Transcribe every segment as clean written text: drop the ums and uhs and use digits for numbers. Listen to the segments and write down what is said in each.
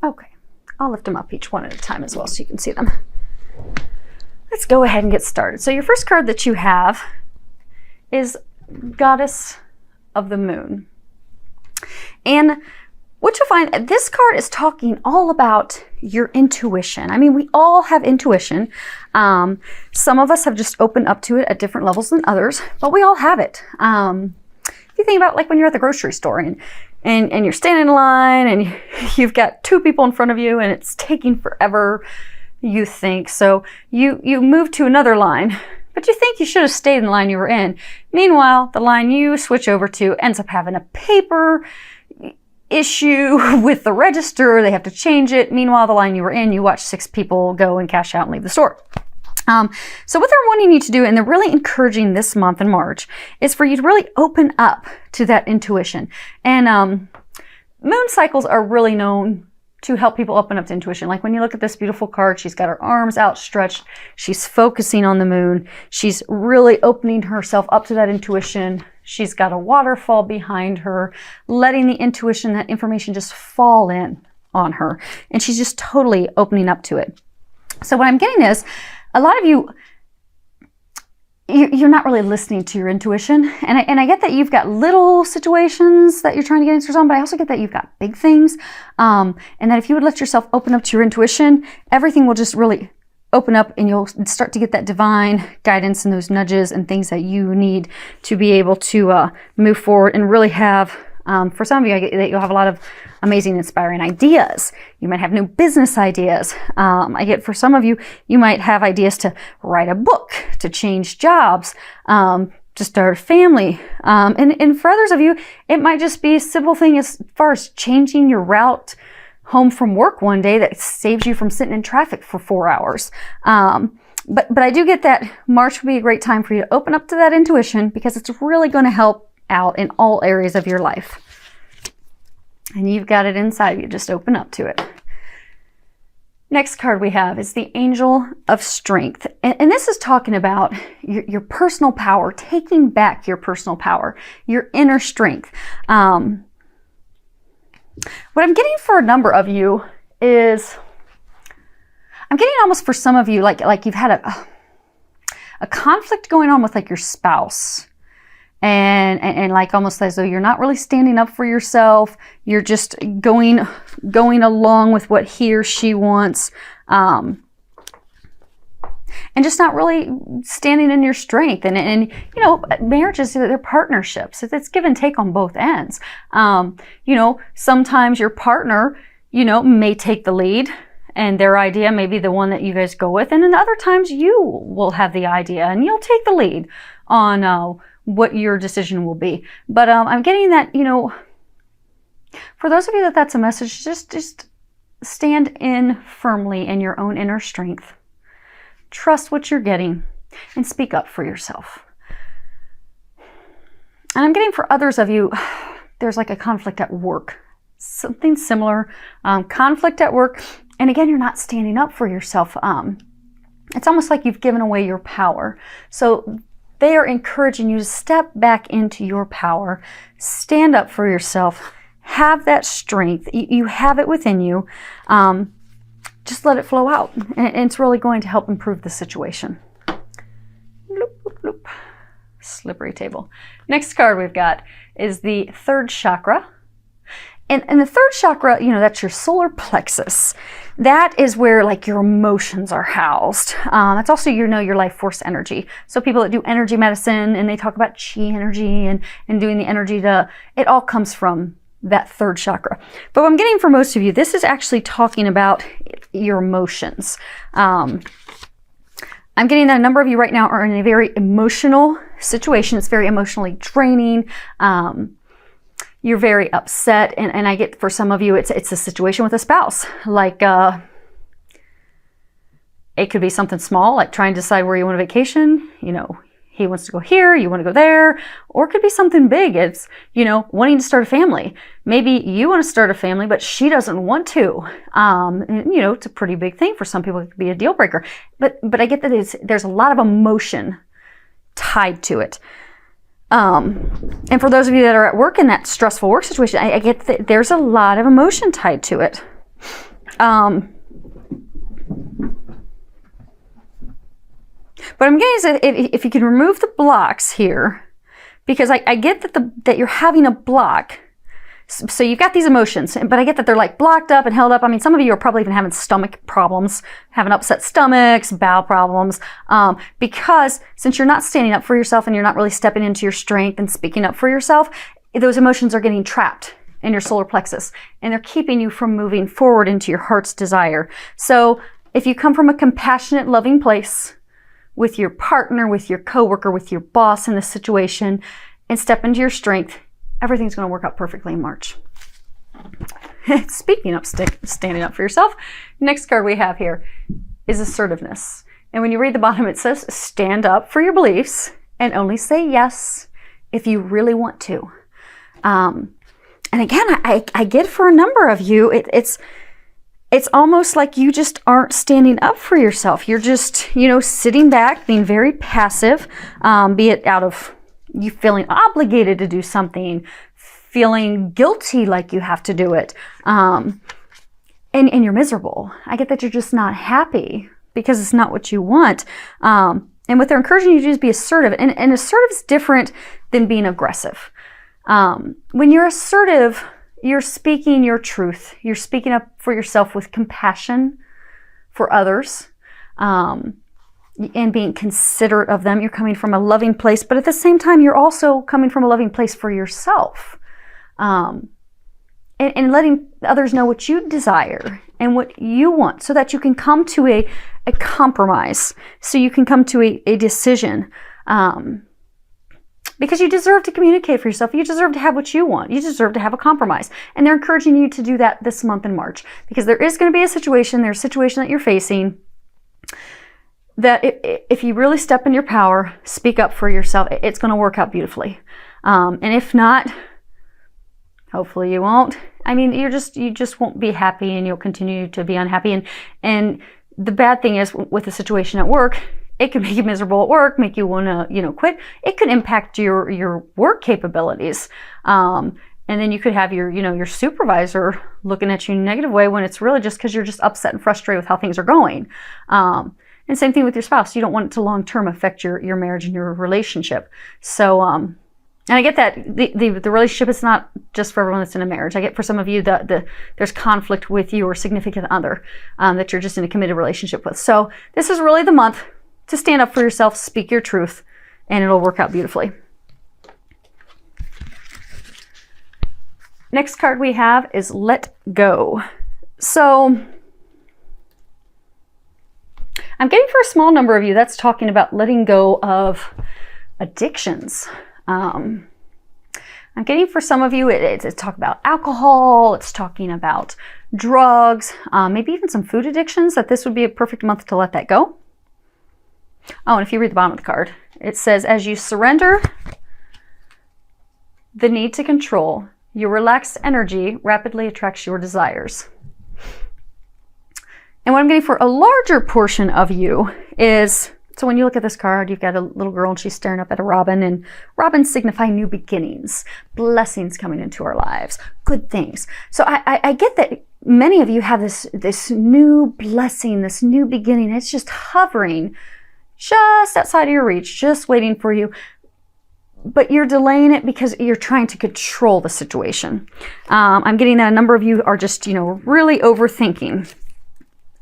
Okay, I'll lift them up each one at a time as well so you can see them. Let's go ahead and get started. So your first card that you have is Goddess of the Moon. And what you'll find, this card is talking all about your intuition. I mean, we all have intuition. Some of us have just opened up to it at different levels than others, but we all have it. If you think about like when you're at the grocery store and you're standing in line and you've got two people in front of you and it's taking forever, you think. So you move to another line, but you think you should have stayed in the line you were in. Meanwhile, the line you switch over to ends up having a paper issue with the register. They have to change it. Meanwhile, the line you were in, you watch 6 people go and cash out and leave the store. So what they're wanting you to do, and they're really encouraging this month in March, is for you to really open up to that intuition. And moon cycles are really known to help people open up to intuition. Like when you look at this beautiful card, she's got her arms outstretched. She's focusing on the moon. She's really opening herself up to that intuition. She's got a waterfall behind her, letting the intuition, that information just fall in on her. And she's just totally opening up to it. So what I'm getting is, a lot of you're not really listening to your intuition. And I get that you've got little situations that you're trying to get answers on, but I also get that you've got big things. And that if you would let yourself open up to your intuition, everything will just really open up and you'll start to get that divine guidance and those nudges and things that you need to be able to move forward and really have, for some of you, I get that you'll have a lot of amazing, inspiring ideas. You might have new business ideas. I get for some of you, you might have ideas to write a book, to change jobs, to start a family. And for others of you, it might just be a simple thing as far as changing your route home from work one day that saves you from sitting in traffic for 4 hours. But I do get that March would be a great time for you to open up to that intuition because it's really going to help out in all areas of your life. And you've got it inside you. Just open up to it. Next card we have is the Angel of Strength. And this is talking about your personal power, taking back your personal power, your inner strength. What I'm getting for a number of you is, I'm getting almost for some of you, like you've had a conflict going on with like your spouse. And like almost as though you're not really standing up for yourself. You're just going along with what he or she wants. And just not really standing in your strength. And you know, marriages, they're partnerships. It's give and take on both ends. You know, sometimes your partner, you know, may take the lead and their idea may be the one that you guys go with. And then other times you will have the idea and you'll take the lead on, what your decision will be. But I'm getting that, you know, for those of you that's a message, just stand in firmly in your own inner strength. Trust what you're getting and speak up for yourself. And I'm getting for others of you, there's like a conflict at work, something similar, conflict at work. And again, you're not standing up for yourself. It's almost like you've given away your power. So they are encouraging you to step back into your power, stand up for yourself, have that strength. You have it within you. Just let it flow out. And it's really going to help improve the situation. Loop, loop, loop. Slippery table. Next card we've got is the third chakra. And the third chakra, you know, that's your solar plexus. That is where like your emotions are housed. That's also, you know, your life force energy. So people that do energy medicine and they talk about chi energy and doing the energy it all comes from that third chakra. But what I'm getting for most of you, this is actually talking about your emotions. I'm getting that a number of you right now are in a very emotional situation. It's very emotionally draining. You're very upset, and I get for some of you, it's a situation with a spouse. Like, it could be something small, like trying to decide where you want to vacation. You know, he wants to go here, you want to go there. Or it could be something big. It's, you know, wanting to start a family. Maybe you want to start a family, but she doesn't want to. And, you know, it's a pretty big thing for some people. It could be a deal breaker. But I get that there's a lot of emotion tied to it. And for those of you that are at work in that stressful work situation, I get that there's a lot of emotion tied to it. But I'm getting is that if you can remove the blocks here, because I get that you're having a block. So you've got these emotions, but I get that they're like blocked up and held up. I mean, some of you are probably even having stomach problems, having upset stomachs, bowel problems, because since you're not standing up for yourself and you're not really stepping into your strength and speaking up for yourself, those emotions are getting trapped in your solar plexus and they're keeping you from moving forward into your heart's desire. So if you come from a compassionate, loving place with your partner, with your coworker, with your boss in this situation, and step into your strength, everything's going to work out perfectly in March. Speaking of standing up for yourself, next card we have here is assertiveness. And when you read the bottom, it says, stand up for your beliefs and only say yes if you really want to. And again, I get for a number of you, it's almost like you just aren't standing up for yourself. You're just, sitting back, being very passive, be it out of you feeling obligated to do something, feeling guilty like you have to do it, and you're miserable. I get that you're just not happy because it's not what you want. And what they're encouraging you to do is be assertive. And assertive is different than being aggressive. When you're assertive, you're speaking your truth. You're speaking up for yourself with compassion for others. And being considerate of them. You're coming from a loving place, but at the same time, you're also coming from a loving place for yourself. And letting others know what you desire and what you want so that you can come to a compromise, so you can come to a decision. Because you deserve to communicate for yourself. You deserve to have what you want. You deserve to have a compromise. And they're encouraging you to do that this month in March. Because there is going to be a situation, there's a situation that you're facing that if you really step in your power, speak up for yourself, it's going to work out beautifully. And if not, hopefully you won't. I mean, you just won't be happy and you'll continue to be unhappy. And the bad thing is with the situation at work, it can make you miserable at work, make you want to, quit. It could impact your work capabilities. And then you could have your supervisor looking at you in a negative way when it's really just because you're just upset and frustrated with how things are going. And same thing with your spouse. You don't want it to long-term affect your marriage and your relationship. So, and I get that the relationship is not just for everyone that's in a marriage. I get for some of you that there's conflict with your significant other that you're just in a committed relationship with. So this is really the month to stand up for yourself, speak your truth, and it'll work out beautifully. Next card we have is let go. So I'm getting for a small number of you that's talking about letting go of addictions. I'm getting for some of you, it's talking about alcohol, it's talking about drugs, maybe even some food addictions, that this would be a perfect month to let that go. Oh, and if you read the bottom of the card, it says, as you surrender the need to control, your relaxed energy rapidly attracts your desires. And what I'm getting for a larger portion of you is, so when you look at this card, you've got a little girl and she's staring up at a robin, and robins signify new beginnings, blessings coming into our lives, good things. So I get that many of you have this new blessing, this new beginning. It's just hovering just outside of your reach, just waiting for you. But you're delaying it because you're trying to control the situation. I'm getting that a number of you are just, really overthinking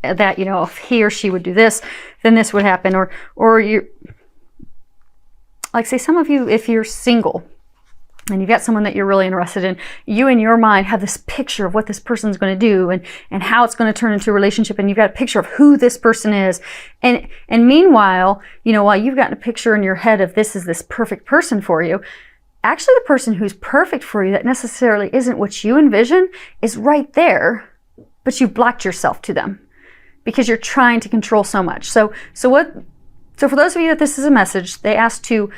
that, if he or she would do this, then this would happen. Or you, like say some of you, if you're single and you've got someone that you're really interested in, you in your mind have this picture of what this person's going to do and how it's going to turn into a relationship, and you've got a picture of who this person is. And meanwhile, while you've got a picture in your head of this is this perfect person for you, actually the person who's perfect for you that necessarily isn't what you envision is right there, but you've blocked yourself to them because you're trying to control so much. So for those of you that this is a message, they ask to,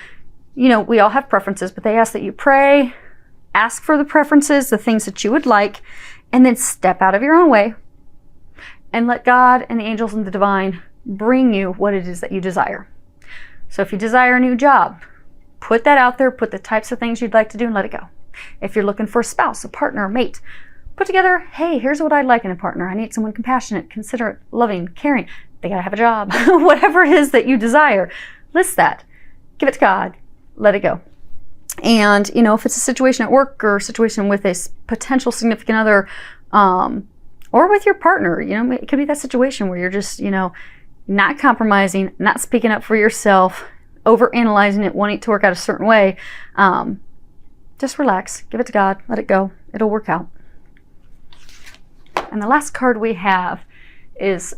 we all have preferences, but they ask that you pray, ask for the preferences, the things that you would like, and then step out of your own way and let God and the angels and the divine bring you what it is that you desire. So if you desire a new job, put that out there, put the types of things you'd like to do and let it go. If you're looking for a spouse, a partner, a mate, put together, hey, here's what I'd like in a partner. I need someone compassionate, considerate, loving, caring. They gotta have a job. Whatever it is that you desire, list that. Give it to God. Let it go. And, you know, if it's a situation at work or a situation with a potential significant other, or with your partner, you know, it could be that situation where you're just, you know, not compromising, not speaking up for yourself, over-analyzing it, wanting it to work out a certain way. Just relax. Give it to God. Let it go. It'll work out. And the last card we have is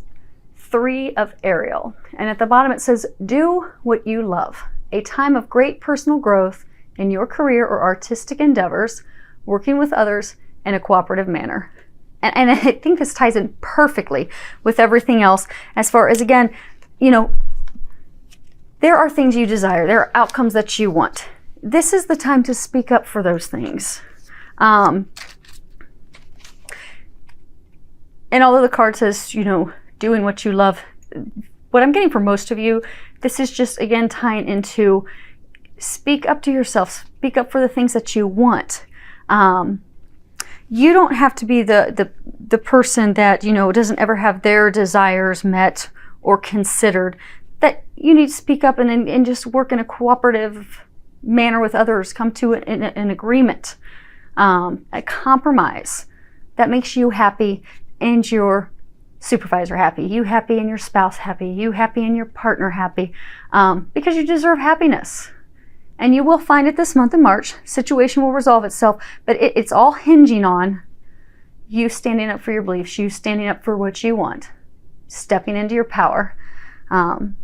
3 of Ariel. And at the bottom it says, do what you love. A time of great personal growth in your career or artistic endeavors, working with others in a cooperative manner. And I think this ties in perfectly with everything else as far as, again, you know, there are things you desire. There are outcomes that you want. This is the time to speak up for those things. And although the card says, you know, doing what you love, what I'm getting for most of you, this is just, again, tying into speak up to yourself. Speak up for the things that you want. You don't have to be the person that, you know, doesn't ever have their desires met or considered. That you need to speak up and just work in a cooperative manner with others. Come to an agreement, a compromise that makes you happy and your supervisor happy. You happy and your spouse happy. You happy and your partner happy, because you deserve happiness. And you will find it this month in March. Situation will resolve itself, but it's all hinging on you standing up for your beliefs, you standing up for what you want, stepping into your power, and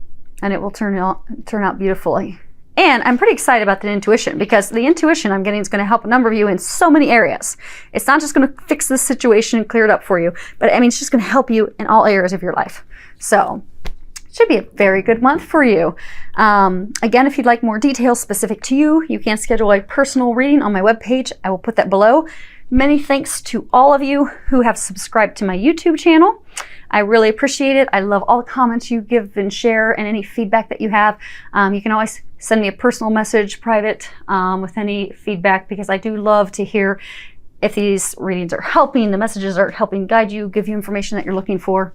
it will turn out beautifully. And I'm pretty excited about the intuition, because the intuition I'm getting is going to help a number of you in so many areas. It's not just going to fix this situation and clear it up for you, but I mean, it's just going to help you in all areas of your life. So should be a very good month for you. Again, if you'd like more details specific to you, you can schedule a personal reading on my webpage. I will put that below. Many thanks to all of you who have subscribed to my YouTube channel. I really appreciate it. I love all the comments you give and share and any feedback that you have. You can always send me a personal message, private, with any feedback, because I do love to hear if these readings are helping, the messages are helping guide you, give you information that you're looking for.